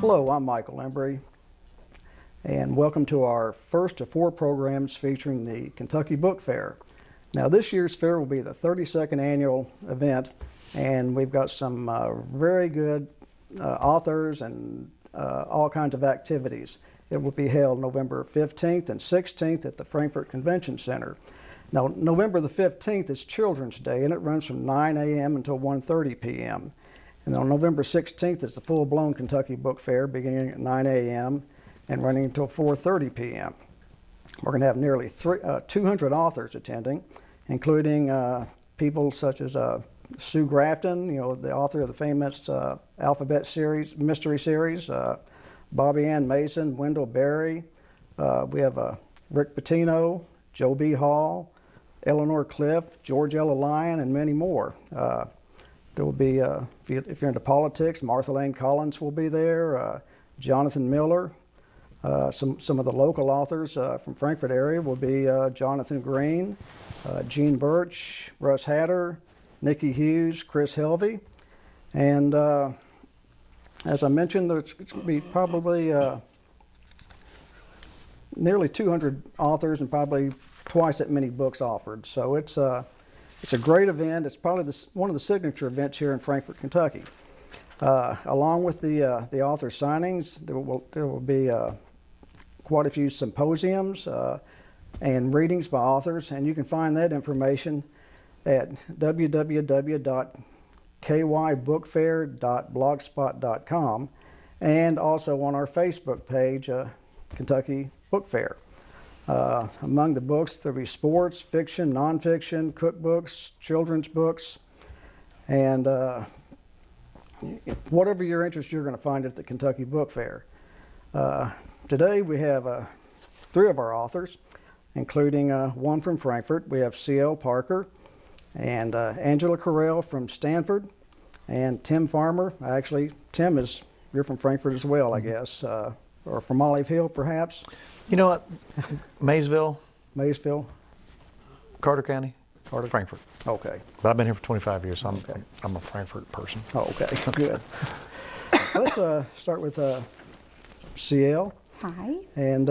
Hello, I'm Michael Embry, and welcome to our first of 4 programs featuring the Kentucky Book Fair. Now, this year's fair will be the 32nd annual event, and we've got some very good authors and all kinds of activities. It will be held November 15th and 16th at the Frankfort Convention Center. Now, November the 15th is Children's Day, and it runs from 9 a.m. until 1:30 p.m. And on November 16th is the full-blown Kentucky Book Fair, beginning at 9 a.m. and running until 4:30 p.m. We're going to have nearly 200 authors attending, including people such as Sue Grafton, the author of the famous Alphabet series, mystery series, Bobby Ann Mason, Wendell Berry. We have Rick Pitino, Joe B. Hall, Eleanor Cliff, George Ella Lyon, and many more. There will be, if you're into politics, Martha Lane Collins will be there, Jonathan Miller. Some of the local authors from Frankfort area will be Jonathan Green, Gene Birch, Russ Hatter, Nikki Hughes, Chris Helvey. And as I mentioned, there's going to be probably nearly 200 authors and probably twice that many books offered. So it's a great event. It's probably one of the signature events here in Frankfort, Kentucky. Along with the author signings, there will be quite a few symposiums and readings by authors, and you can find that information at www.kybookfair.blogspot.com and also on our Facebook page, Kentucky Book Fair. Among the books, there'll be sports, fiction, nonfiction, cookbooks, children's books, and whatever your interest, you're going to find at the Kentucky Book Fair. Today we have 3 of our authors, including one from Frankfort. We have C.L. Parker and Angela Correll from Stanford, and Tim Farmer. Actually, Tim, you're from Frankfort as well, I guess, or from Olive Hill, perhaps? You know what? Maysville, Carter County, Frankfort. Okay. But I've been here for 25 years, so Okay. I'm a Frankfort person. Oh, okay, good. Let's start with CL. Hi. And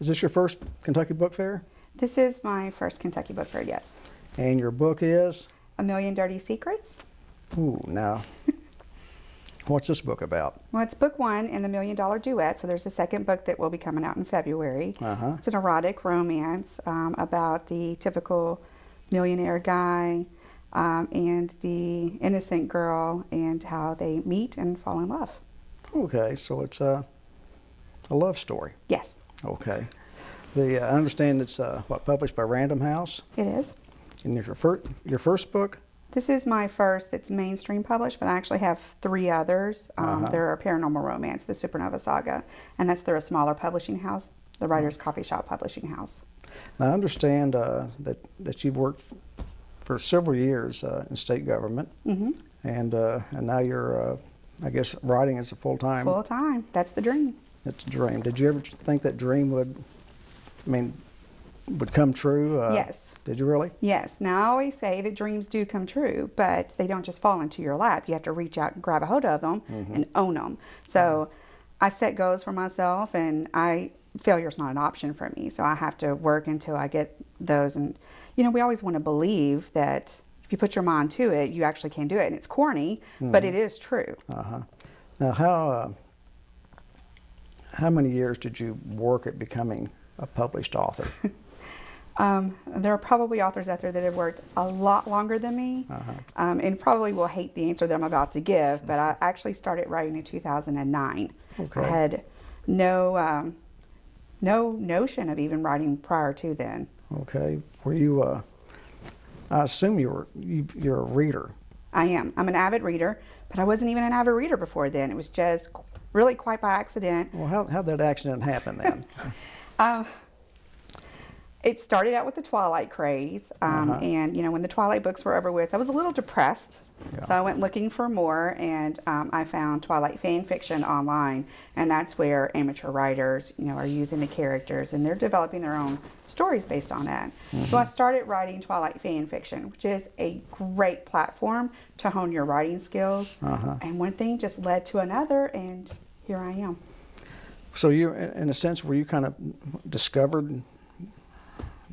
is this your first Kentucky Book Fair? This is my first Kentucky Book Fair, yes. And your book is? A Million Dirty Secrets. Ooh, now, what's this book about? Well, it's book 1 in the $1 Million Duet, so there's a second book that will be coming out in February. It's an erotic romance about the typical millionaire guy and the innocent girl and how they meet and fall in love. Okay, so it's a love story. Yes. Okay. I understand it's published by Random House? It is. And your first book? This is my first that's mainstream published, but I actually have 3 others. They're a paranormal romance, the Supernova Saga, and that's through a smaller publishing house, the Writers Coffee Shop Publishing House. Now, I understand that you've worked for several years in state government, and now you're, I guess, writing as a full-time. Full-time. That's the dream. It's a dream. Did you ever think that dream would come true? Yes. Did you really? Yes. Now, I always say that dreams do come true, but they don't just fall into your lap. You have to reach out and grab a hold of them and own them. So I set goals for myself, and failure's not an option for me. So I have to work until I get those. And, we always want to believe that if you put your mind to it, you actually can do it. And it's corny, but it is true. Now, how many years did you work at becoming a published author? There are probably authors out there that have worked a lot longer than me, and probably will hate the answer that I'm about to give, but I actually started writing in 2009. Okay. I had no notion of even writing prior to then. Okay. Were you, I assume you're a reader. I am. I'm an avid reader, but I wasn't even an avid reader before then. It was just really quite by accident. Well, how'd that accident happen then? It started out with the Twilight craze, and when the Twilight books were over with, I was a little depressed. Yeah. So I went looking for more, and I found Twilight fan fiction online, and that's where amateur writers, are using the characters, and they're developing their own stories based on that. So I started writing Twilight fan fiction, which is a great platform to hone your writing skills. And one thing just led to another, and here I am. So you, in a sense, were you kind of discovered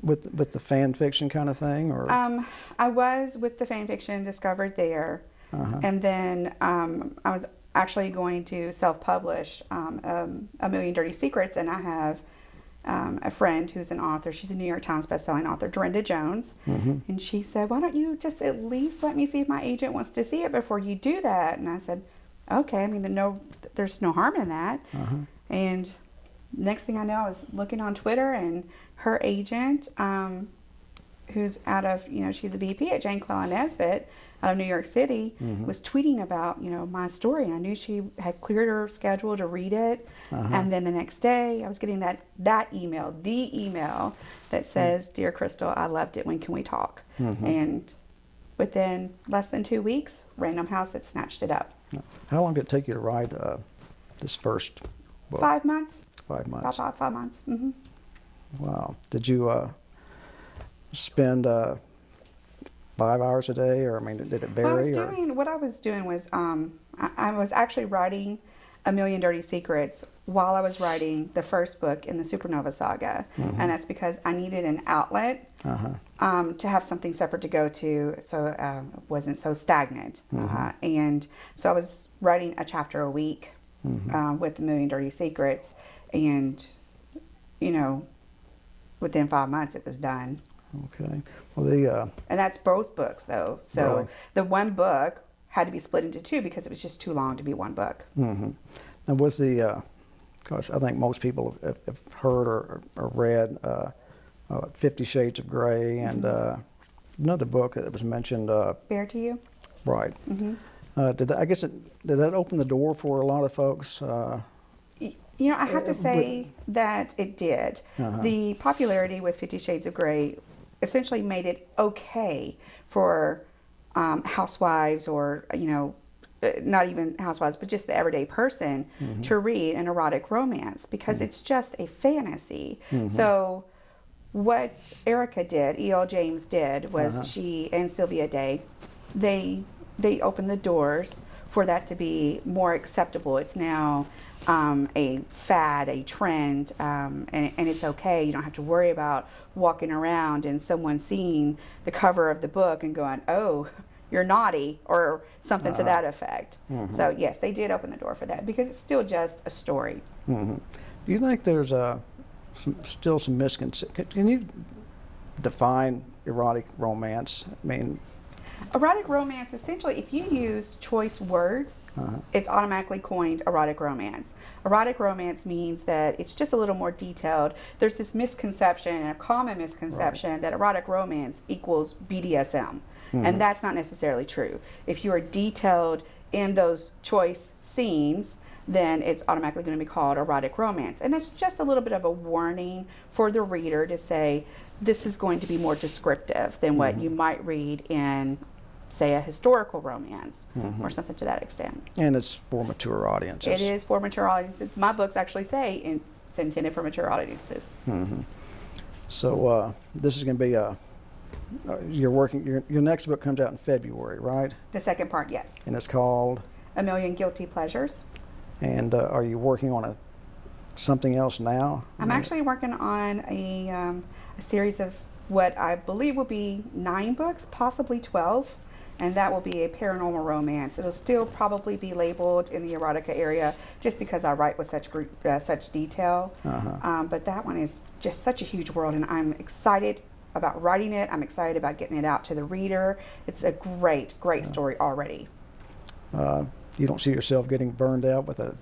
with the fan fiction kind of thing, or? I was with the fan fiction discovered there, and then I was actually going to self-publish A Million Dirty Secrets, and I have a friend who's an author. She's a New York Times bestselling author, Dorinda Jones, and she said, "Why don't you just at least let me see if my agent wants to see it before you do that?" And I said, "Okay. I mean, there's no harm in that." And next thing I know, I was looking on Twitter, and her agent, who's out of, she's a VP at Jane Clow and Nesbitt out of New York City, was tweeting about, my story. And I knew she had cleared her schedule to read it. And then the next day, I was getting that email, the email that says, "Dear Crystal, I loved it. When can we talk?" And within less than 2 weeks, Random House had snatched it up. How long did it take you to write this first book? 5 months. 5 months. About 5 months. Wow. Did you spend 5 hours a day, or I mean, did it vary? What I was doing was I was actually writing A Million Dirty Secrets while I was writing the first book in the Supernova Saga, and that's because I needed an outlet to have something separate to go to, so it wasn't so stagnant. And so I was writing a chapter a week with A Million Dirty Secrets, and within 5 months it was done. Okay. Well, And that's both books, though. So Really? the one book had to be split into two because it was just too long to be one book. now with the, gosh, I think most people have heard or read 50 Shades of Grey, and another book that was mentioned. Fair to You? Right. Did that open the door for a lot of folks? I have to say that it did. The popularity with 50 Shades of Grey essentially made it okay for housewives, or, not even housewives, but just the everyday person to read an erotic romance, because it's just a fantasy. So what Erica did, E.L. James did, was she and Sylvia Day, they opened the doors for that to be more acceptable. It's now a fad, a trend, and it's okay. You don't have to worry about walking around and someone seeing the cover of the book and going, "Oh, you're naughty," or something to that effect. So yes, they did open the door for that, because it's still just a story. Do you think there's still some misconceptions? Can you define erotic romance? I mean, Erotic romance, essentially, if you use choice words, it's automatically coined erotic romance. Erotic romance means that it's just a little more detailed. There's this misconception, and a common misconception, that erotic romance equals BDSM. And that's not necessarily true. If you are detailed in those choice scenes, then it's automatically going to be called erotic romance. And it's just a little bit of a warning for the reader to say, this is going to be more descriptive than what you might read in, say, a historical romance or something to that extent. and it's for mature audiences. It is for mature audiences. My books actually say it's intended for mature audiences. So this is going to be your next book comes out in February, right? The second part, yes. And it's called? A Million Guilty Pleasures. And are you working on something else now? I'm actually working on a series of what I believe will be 9 books, possibly 12, and that will be a paranormal romance. It'll still probably be labeled in the erotica area, just because I write with such detail. But that one is just such a huge world, and I'm excited about writing it. I'm excited about getting it out to the reader. It's a great story already. You don't see yourself getting burned out with a?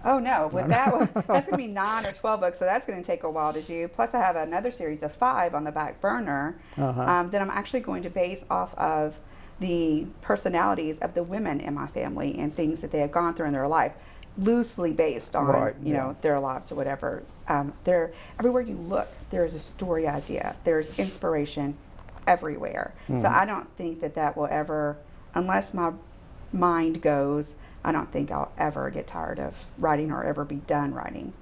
Oh no, with that one, that's going to be 9 or 12 books, so that's going to take a while to do. Plus I have another series of 5 on the back burner that I'm actually going to base off of the personalities of the women in my family and things that they have gone through in their life, loosely based on their lives or whatever. Everywhere you look, there is a story idea. There's inspiration everywhere. So I don't think that will ever, unless my mind goes, I don't think I'll ever get tired of writing or ever be done writing.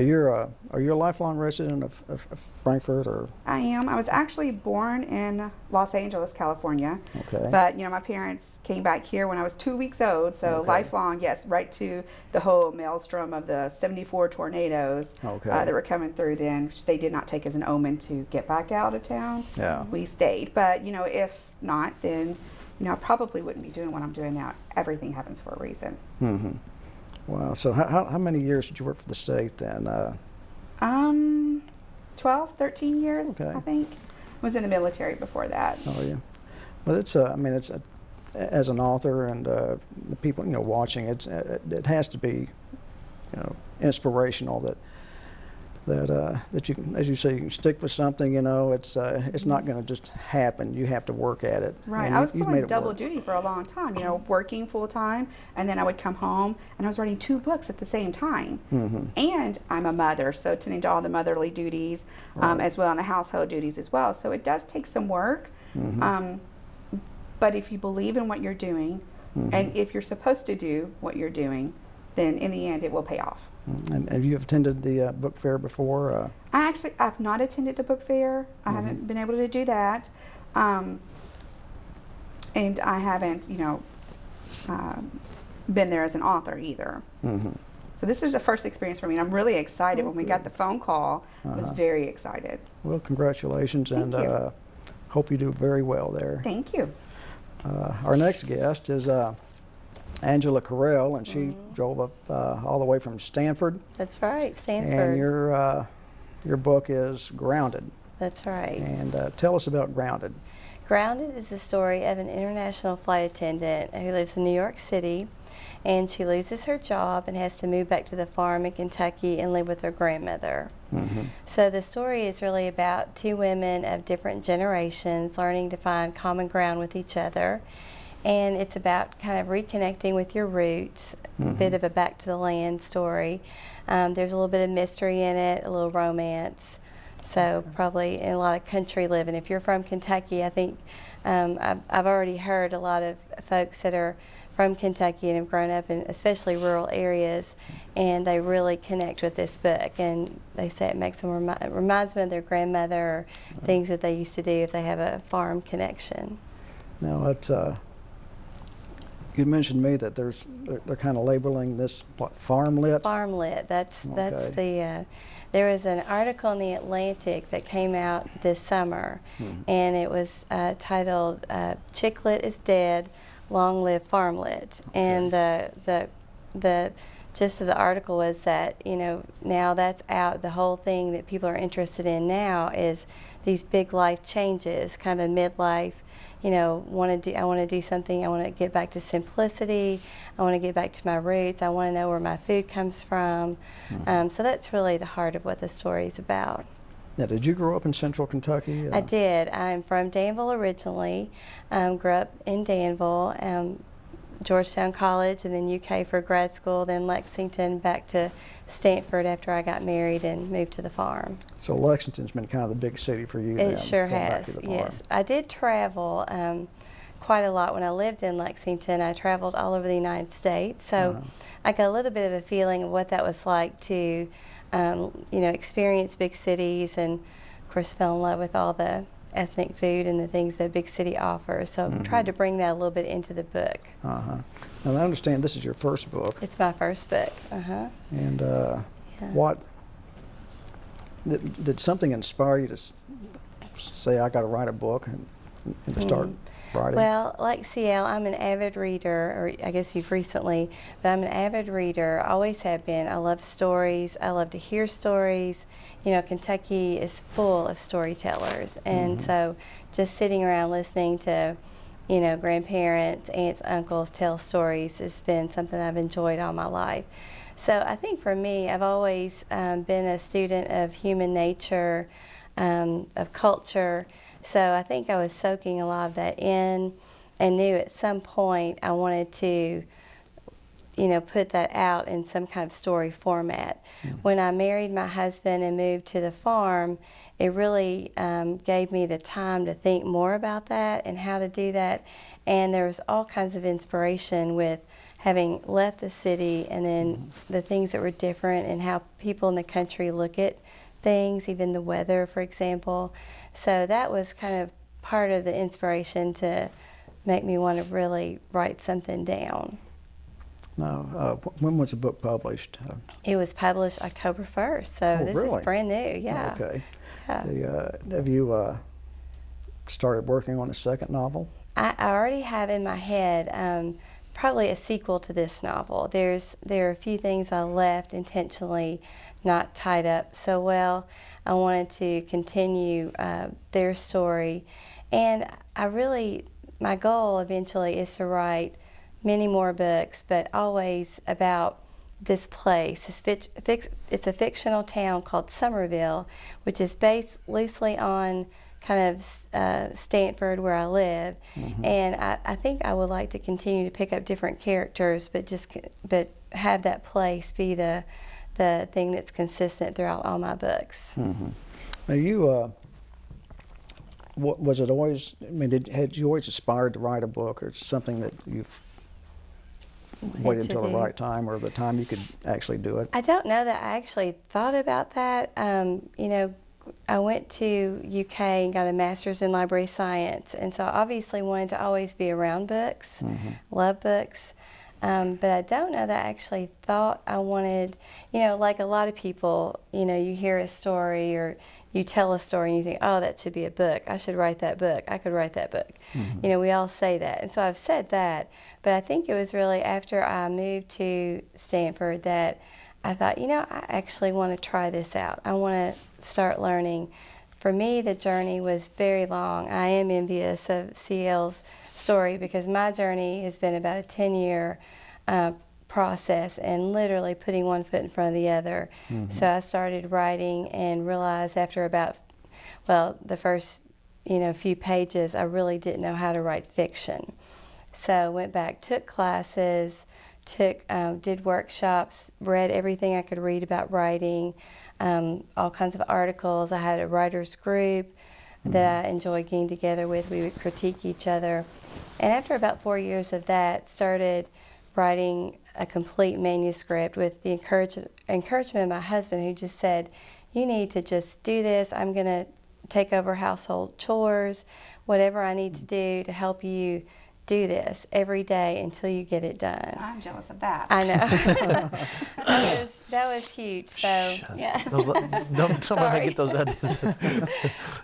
Now, are you a lifelong resident of Frankfort, or? I am. I was actually born in Los Angeles, California. Okay. But, my parents came back here when I was 2 weeks old. So Okay. lifelong, yes, right to the whole maelstrom of the 74 tornadoes Okay. that were coming through then, which they did not take as an omen to get back out of town. Yeah. We stayed. But, if not, then, I probably wouldn't be doing what I'm doing now. Everything happens for a reason. Mm-hmm. Wow. So how many years did you work for the state then? 12, 13 years, Okay. I think. Was in the military before that. Oh yeah. Well, it's as an author and the people watching it has to be inspirational that you can, as you say, you can stick with something. It's not going to just happen. You have to work at it. Right. And I was you've pulling made it double work. duty for a long time, working full time, and then I would come home and I was writing 2 books at the same time. Mm-hmm. And I'm a mother, so attending to all the motherly duties Right. as well, and the household duties as well. So it does take some work. Mm-hmm. But if you believe in what you're doing, Mm-hmm. and if you're supposed to do what you're doing, then in the end it will pay off. And have you attended the book fair before? I've not attended the book fair. I Mm-hmm. haven't been able to do that. And I haven't, been there as an author either. Mm-hmm. So this is the first experience for me, and I'm really excited. Oh, When we got good. the phone call, I was Uh-huh. very excited. Well, congratulations, Thank and you. hope you do very well there. Thank you. Our next guest is Angela Correll, and she drove up all the way from Stanford. That's right, And Stanford. your book is Grounded. That's right. And tell us about Grounded. Grounded is the story of an international flight attendant who lives in New York City, and she loses her job and has to move back to the farm in Kentucky and live with her grandmother. Mm-hmm. So the story is really about 2 women of different generations learning to find common ground with each other. And it's about kind of reconnecting with your roots, a bit of a back to the land story. There's a little bit of mystery in it, a little romance. So probably in a lot of country living. If you're from Kentucky, I think I've already heard a lot of folks that are from Kentucky and have grown up in especially rural areas, and they really connect with this book. And they say it makes them it reminds them of their grandmother or things that they used to do if they have a farm connection. Now, you mentioned to me that they're kind of labeling this what, farm lit. Farm lit. That's Okay. the. There was an article in the Atlantic that came out this summer, and it was titled "Chicklet is Dead, Long Live Farmlit." And the gist of the article was that now that's out. The whole thing that people are interested in now is these big life changes, kind of a midlife. I want to do something. I want to get back to simplicity. I want to get back to my roots. I want to know where my food comes from. So that's really the heart of what the story is about. Now, did you grow up in Central Kentucky? I did. I'm from Danville originally. Grew up in Danville, Georgetown College, and then UK for grad school, then Lexington, back to Stanford after I got married and moved to the farm. So Lexington's been kind of the big city for you. then, It sure going back has, to the farm. yes. I did travel quite a lot when I lived in Lexington. I traveled all over the United States, so I got a little bit of a feeling of what that was like to, experience big cities, and of course fell in love with all the ethnic food and the things that a big city offers. So I tried to bring that a little bit into the book. Uh-huh. Now, I understand this is your first book, It's my first book. and Yeah. what did something inspire you to say, I got to write a book and to start writing? Well, like CL, I'm an avid reader, or I guess you've recently, but I'm an avid reader, always have been. I love stories. I love to hear stories. Kentucky is full of storytellers. And so just sitting around listening to, grandparents, aunts, uncles tell stories has been something I've enjoyed all my life. So I think for me, I've always been a student of human nature, of culture. So I think I was soaking a lot of that in, and knew at some point I wanted to, put that out in some kind of story format. When I married my husband and moved to the farm, it really gave me the time to think more about that and how to do that. And there was all kinds of inspiration with having left the city, and then the things that were different and how people in the country look at things, even the weather, for example. So that was kind of part of the inspiration to make me want to really write something down. Now, when was the book published? It was published October 1st, so this really? is brand new, yeah. Okay. Yeah. Have you started working on a second novel? I already have in my head probably a sequel to this novel. There are a few things I left intentionally not tied up so well. I wanted to continue their story, and my goal eventually is to write many more books, but always about this place. It's a fictional town called Somerville, which is based loosely on kind of Stanford, where I live. And I think I would like to continue to pick up different characters, but have that place be the thing that's consistent throughout all my books. Now you, was it always, I mean, had you always aspired to write a book, or something that you've waited until the right time, or the time you could actually do it? I don't know that I actually thought about that. You know, I went to UK and got a master's in library science, and so I obviously wanted to always be around books, love books. But I don't know that I actually thought I wanted, you know, like a lot of people, you know, you hear a story or you tell a story and you think, oh, that should be a book. I should write that book. I could write that book. You know, we all say that. And so I've said that. But I think it was really after I moved to Stanford that I thought, you know, I actually want to try this out. I want to start learning. For me, the journey was very long. I am envious of CL's story because my journey has been about a 10-year process and literally putting one foot in front of the other. So I started writing and realized after about, well, the first, you know, few pages, I really didn't know how to write fiction. So I went back, took classes, did workshops, read everything I could read about writing, all kinds of articles. I had a writer's group that I enjoyed getting together with. We would critique each other. And after about 4 years of that, started writing a complete manuscript with the encouragement of my husband, who just said, you need to just do this. I'm going to take over household chores, whatever I need to do to help you do this every day until you get it done. I'm jealous of that. I know. that was huge. So yeah. Don't let me get those ideas.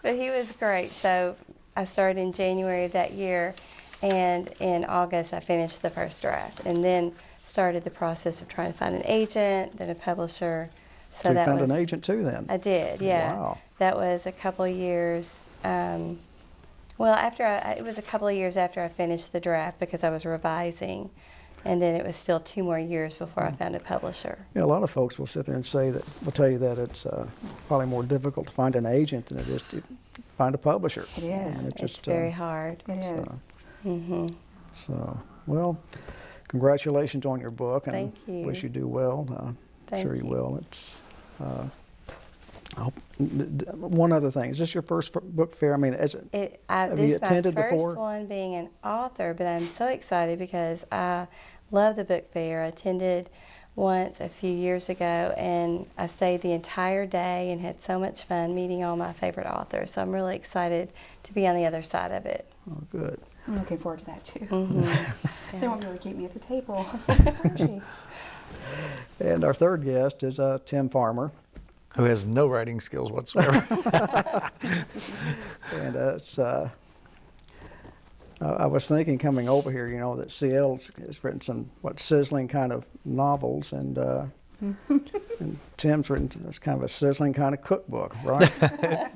But he was great. So I started in January of that year, and in August I finished the first draft, and then started the process of trying to find an agent, then a publisher. So you found an agent too then? I did, yeah. Wow. That was a couple of years. Well, it was a couple of years after I finished the draft because I was revising, and then it was still 2 more years before I found a publisher. Yeah, a lot of folks will sit there and will tell you that it's probably more difficult to find an agent than it is to find a publisher. It is. I mean, It's very hard. It is. So, well, congratulations on your book, and Thank you. wish you do well. I'm Thank sure you you. will. It's one other thing. Is this your first book fair? I mean, have you This attended is my first before? one being an author, but I'm so excited because I love the book fair. I attended once a few years ago, and I stayed the entire day and had so much fun meeting all my favorite authors. So I'm really excited to be on the other side of it. Oh, good. I'm looking forward to that too. They won't be able to keep me at the table. And our third guest is Tim Farmer. Who has no writing skills whatsoever. And I was thinking coming over here, you know, that CL has written some, sizzling kind of novels, and Tim's written kind of a sizzling kind of cookbook, right?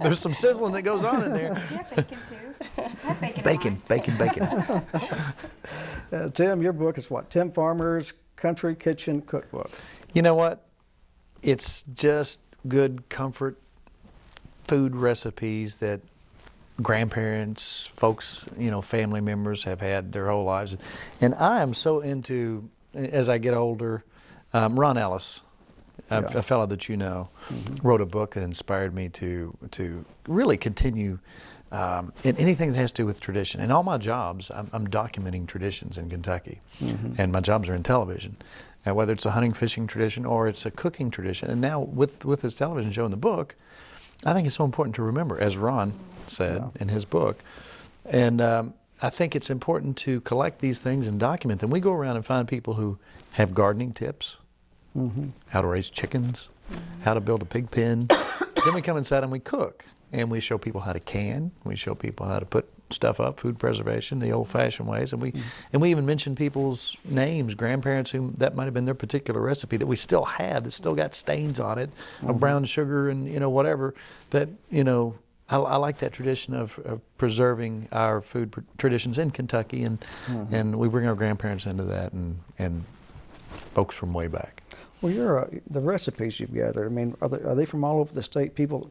There's some sizzling that goes on in there. Yeah, bacon too. I have bacon. Bacon. Tim, your book is what? Tim Farmer's Country Kitchen Cookbook. You know what? It's just good comfort food recipes that grandparents, folks, you know, family members have had their whole lives. And I am so into, as I get older, Ron Ellis, a fellow that you know, wrote a book that inspired me to really continue and anything that has to do with tradition. In all my jobs, I'm documenting traditions in Kentucky, and my jobs are in television. And whether it's a hunting, fishing tradition or it's a cooking tradition, and now with this television show in the book, I think it's so important to remember, as Ron said in his book. And I think it's important to collect these things and document them. We go around and find people who have gardening tips, how to raise chickens, how to build a pig pen. Then we come inside and we cook, and we show people how to can. We show people how to put stuff up, food preservation, the old-fashioned ways, and we even mention people's names, grandparents who that might have been their particular recipe that we still have, that still got stains on it of brown sugar and whatever. That I like that tradition of preserving our food traditions in Kentucky, and we bring our grandparents into that and folks from way back. Well, the recipes you've gathered, I mean, are they from all over the state? People.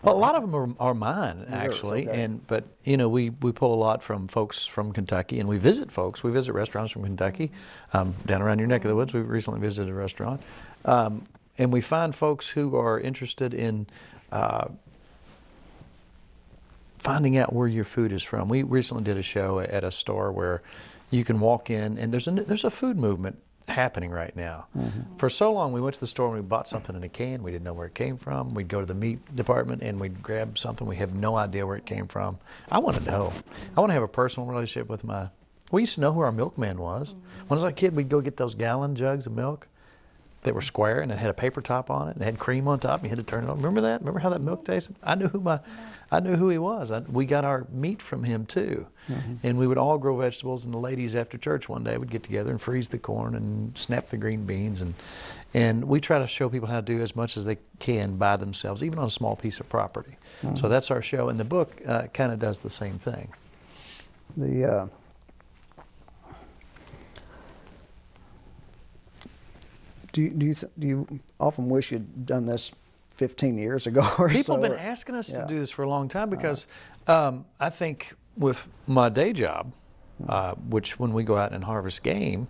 Well, a lot of them are mine, actually, okay. but we pull a lot from folks from Kentucky, and we visit folks. We visit restaurants from Kentucky, down around your neck of the woods. We recently visited a restaurant, and we find folks who are interested in finding out where your food is from. We recently did a show at a store where you can walk in, and there's a food movement happening right now. For so long, we went to the store and we bought something in a can. We didn't know where it came from. We'd go to the meat department and we'd grab something. We have no idea where it came from. I want to know. I want to have a personal relationship with we used to know who our milkman was. When I was a kid, we'd go get those gallon jugs of milk that were square and it had a paper top on it and it had cream on top and you had to turn it on. Remember that? Remember how that milk tasted? I knew who he was. We got our meat from him too. And we would all grow vegetables, and the ladies after church one day would get together and freeze the corn and snap the green beans, and we try to show people how to do as much as they can by themselves, even on a small piece of property. So that's our show, and the book kind of does the same thing. Do you often wish you'd done this 15 years ago or so? People have been asking us to do this for a long time because I think with my day job, which when we go out and harvest game,